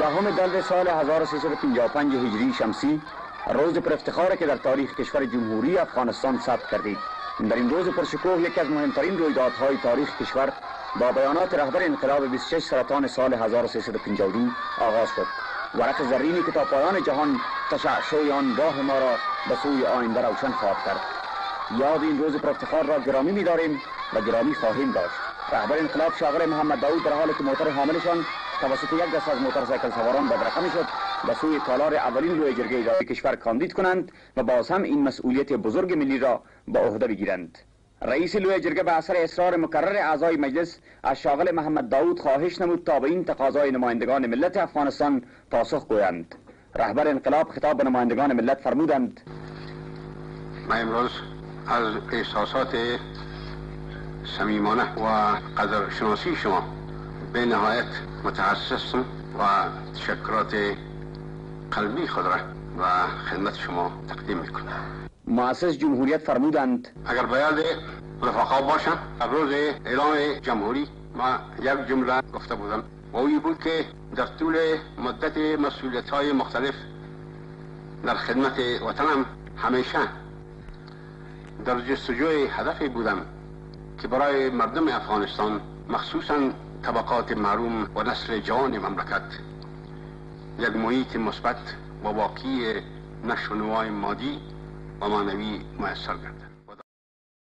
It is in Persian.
دهم دلو سال 1355 هجری شمسی روز پر افتخار که در تاریخ کشور جمهوری افغانستان ثبت کردید. در این روز پرشکوه یکی از مهمترین رویدادهای تاریخ کشور با بیانات رهبر انقلاب 26 سرطان سال 1352 آغاز شد. ورق زرینی که تا پایان جهان تشعشع آن راه ما را به سوی آینده روشن خواهد کرد. یاد این روز پر افتخار را گرامی می‌داریم و گرامی خواهیم داشت. رهبر انقلاب شاغل محمد داود در حالی که موتر حاملشان توسط یک دست از موتورسیکل سواران بدرقه می‌شد به سوی تالار اولین لوی جرگه اداری کشور کاندید کنند و باز هم این مسئولیت بزرگ ملی را به عهده بگیرند. رئیس لوی جرگه به اثر اصرار مکرر اعضای مجلس از شاغل محمد داود خواهش نمود تا به این تقاضای نمایندگان ملت افغانستان پاسخ گویند. رهبر انقلاب خطاب به نمایندگان ملت فرمودند: من امروز از احساسات صمیمانه و قدرشناسی شما به نهایت متاسفم و تشکرات قلبی خود را و خدمت شما تقدیم میکنم. مؤسس جمهوریت فرمودند: اگر بیاد رفقا باشم، در روز اعلام جمهوری ما یک جمله گفته بودم و این بود که در طول مدت مسئولیت های مختلف در خدمت وطنم همیشه در جستجوی هدفی بودم که برای مردم افغانستان، مخصوصا طبقات محروم و نسل جوان مملکت، یک محیط مثبت و واقعی نشو و نمای مادی و معنوی میسر گردد.